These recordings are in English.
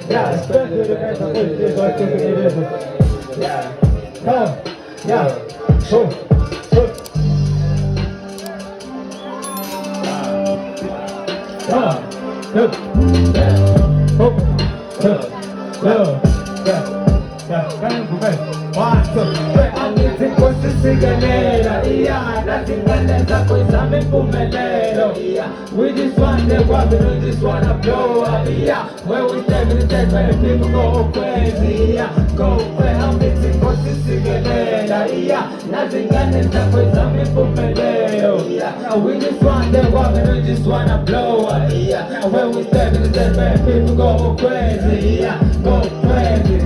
Yeah, especially the guys that put this like it is. Yeah. Come. Yeah. Boom. Boom. Nkosi sikelela nathi ngane zakho yzama impumelelo. We just want the woman, we just wanna blow up. When we step in the dead, where people go crazy. Go where I'm missing Nkosi sikelela nathi ngane zakho yzama impumelelo. We just want the woman, we just wanna blow up. When we step in the dead, where people go crazy. Go crazy.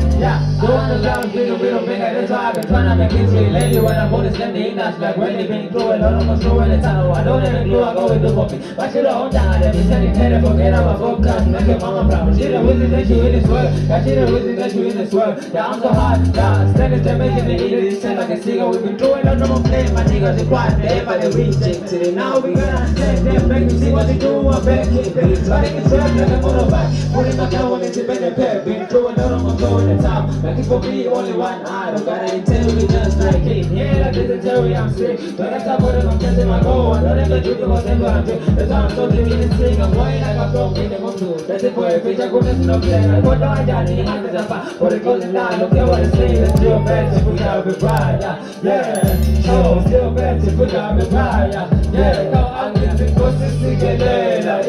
Go on the ground, we don't make it top. I'm trying to make it sweet lady when I'm holding standing nuts like when they been through a lot of my through in the tunnel. I don't even know I go with the coffee. But she don't down, let me send it and forget about focus. Make your mama proud. She the wizard that you in this world. Yeah, she the wizard that you in this world. Yeah, I'm so hot. Yeah, standing there making it easy. This like a cigar. We've been doing a lot of play. My niggas are quiet. They by the reject today. Now we gonna stand there, make me see what they do. I'm back in bed. Starting in trap like a motorbike. Putting my down into bed and pep. Been through a lot of my flow in the top. Like it's for me, only one eye. Don't gotta intend me just like it. Yeah, like this is Terry, I'm sick. But I stop putting my chest in my goal. I don't ever do the most ever I'm doing. That's how I'm so deep in this thing. I'm going like I'm from in the mood. That's it for a bitch. I go to no plan. I go down, down, and I'm the fire. But it goes in line. Look at what it's saying. It's still bad to put out with pride. Yeah. Oh, still bad to put out with pride. Yeah. No, I'm getting Nkosi sikelela.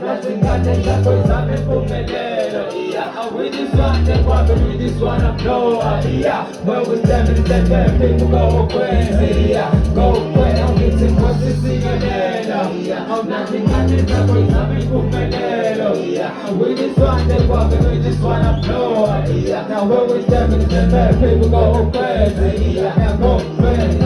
Nothing got that shot for yzama impumelelo. We just want the woman, we just wanna blow up. When we step in the dead, people go crazy. Go crazy, I'm getting Nkosi sikelela. I'm nothing got that shot for yzama impumelelo. We just want the woman, we just wanna blow up. Now when we step in the dead, people go crazy. Go crazy,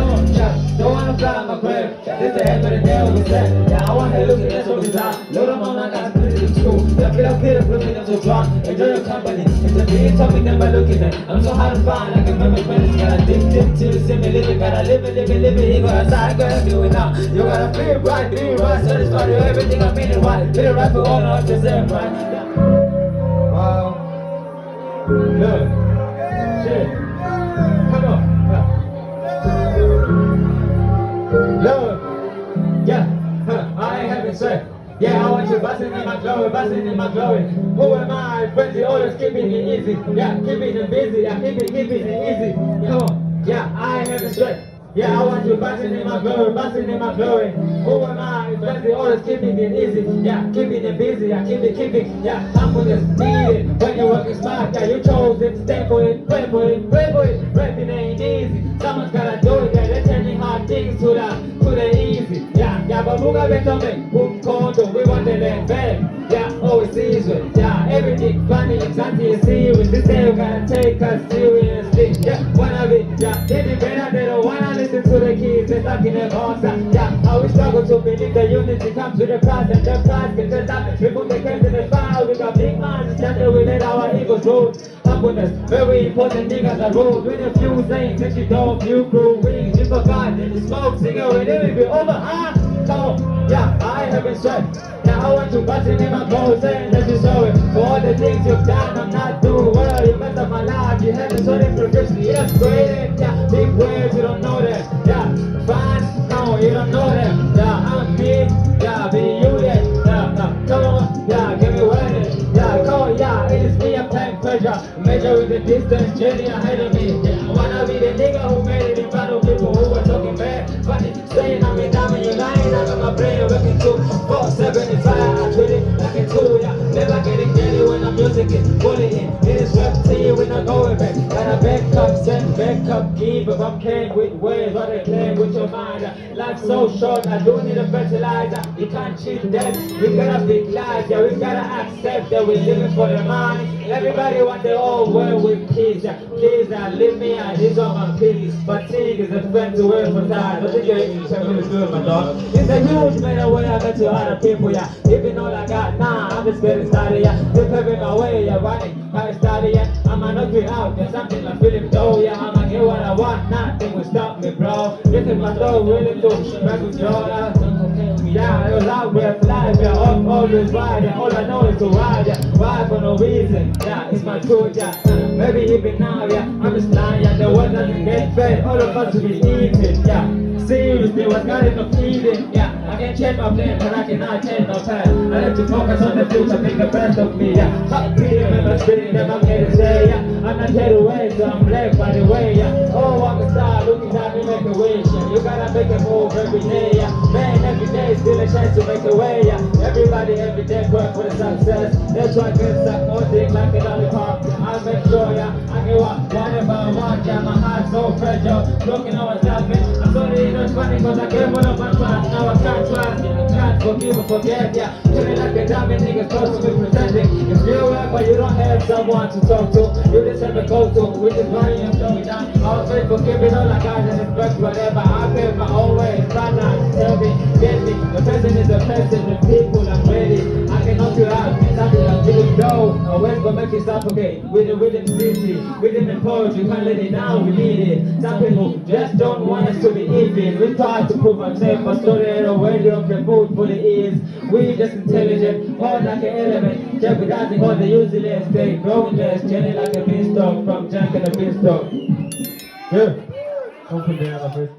don't wanna fly my grave. This the end of the day we said. I wanna look at this what we got. Load them on my guys, put it in school. Yeah, get up, looking at the drop. Enjoy your company. It's a big topic that by looking at. I'm so hard to find, I can remember when it's got addicted to the same living. Gotta live it. You gotta start, gotta do it now. You gotta feel right, do it right. Satisfy you, everything I mean it right. Feel it right for all of us, right? Wow. Look. Shit. Come on. Love, yeah, I ain't having sex. Yeah, I want you busting in my glory. Who am I? Friendly, always keeping it easy. Yeah, keeping it busy. Yeah, keeping it easy. Come on, yeah, I ain't having sex. Yeah, I want you busting in my glory. Who am I? Friendly, always keeping it easy. Yeah, keeping it busy. Yeah, keep it. Yeah, I'm for this. Need it. When you're working smart, yeah, you chose it. Stay for it, pray for it. Rapping ain't easy. Someone's gotta do it. Yeah, they're turning hard things to the easy. Yeah, but who got better me? Who called we want the land back. Yeah, always easy. Yeah, everything funny, exactly serious. This day you gotta take us seriously. Yeah, wanna be, yeah, they be better, they don't wanna listen to the kids, they're stuck in their constant. Yeah, how we struggle to believe the unity comes to the prize, and the prize can just happen. We put the case in the fire, we got big minds, it's time that we let our egos roll. Humbleness, very important niggas are rules. With a few things that you don't, you grew wings, you forgot that the smoke cigarette, it will be over, huh? So, yeah, I haven't said. Now I want you busting in my clothes saying that you're sorry for all the things you've done. I'm not doing well, you messed up my life. You haven't shown it professionally, it's great. Yeah, big words, you don't know that. Yeah, fine, no, you don't know that. Yeah, I'm big, yeah, be you, yeah, come on, yeah, give me word. Yeah, come on, yeah, it is me, I'm playing pressure. Measure with the distance, journey ahead of me. Yeah, I wanna be the nigga who made it in front of people who were talking bad. Funny, saying I'm a diamond, you're lying, I got my brain working too. 475, I treat it like a tool, yeah. Never getting dirty when the music is bullying. It is rap to you when I go back. Got a backup, send backup, keep if I'm playing with words, what they playing with your mind. Life's so short, I don't need a fertilizer. You can't cheat that. We got a big life, yeah, we gotta accept that we're living for the money. Everybody want their own world with peace, yeah. Please, leave me out, he's on my peace. Fatigue is a friend to work for time. I think your English is really good, my dog. It's a huge matter when I got to other people, yeah. Giving all I got, nah, I'm just getting started, yeah. Just paving my way, yeah, running, can't start it, yeah. I'ma knock you out, there's something like Philip Doe, yeah. I'ma get what I want, nothing will stop me, bro. flow. This is my soul, really to back with joy. Yeah, it's out with life, yeah, I'm always riding. All I know is to ride, yeah, ride for no reason. Yeah, it's my truth, yeah. Maybe even now, yeah, I'm just lying, yeah. The world doesn't get fed, all of us will be eating, yeah. Seriously, what's got enough eating, yeah. I can change my plan, but I cannot change my path. I have to focus on the future, make the best of me, yeah. Stop beating and I'm spinning them, I'm here to say, yeah. I'm not here to wait, so I'm led by the way, yeah. Oh, I'm a star, looking at me, make a wish, yeah. You gotta make a move every day, yeah. Man, every day, still a chance to make a way, yeah. Everybody, every day, work for the success. That's why I get stuck on things like a lollipop. I make sure, yeah, I can walk one by one, yeah. My heart's so fragile, looking on what's happening. I'm sorry, you know it's funny, cause I gave one of my trust. Now I can't trust, yeah. Can't forgive or forget, yeah. Feeling like a diamond, niggas supposed to be pretending. If you're work, but you don't have someone to talk to, you just have a go-to, which is why you're slowing down. I was very forgiving, all I got is respect, whatever. I pay my own way, try not to tell me, get me. The person is the person, the people, I'm ready. I can help you out, something I'm feeling low. Always gonna make you suffocate. With the rhythm city, rhythm and poetry, can't let it down, we need it. Some people just don't want us to be even. We try to prove ourselves, but so they don't ready of the food for the ears. We just intelligent, hard like an element, jeopardizing all the useless. Stay growing less, chilling like a beanstalk, from junk and a beanstalk. Yeah. Open down the first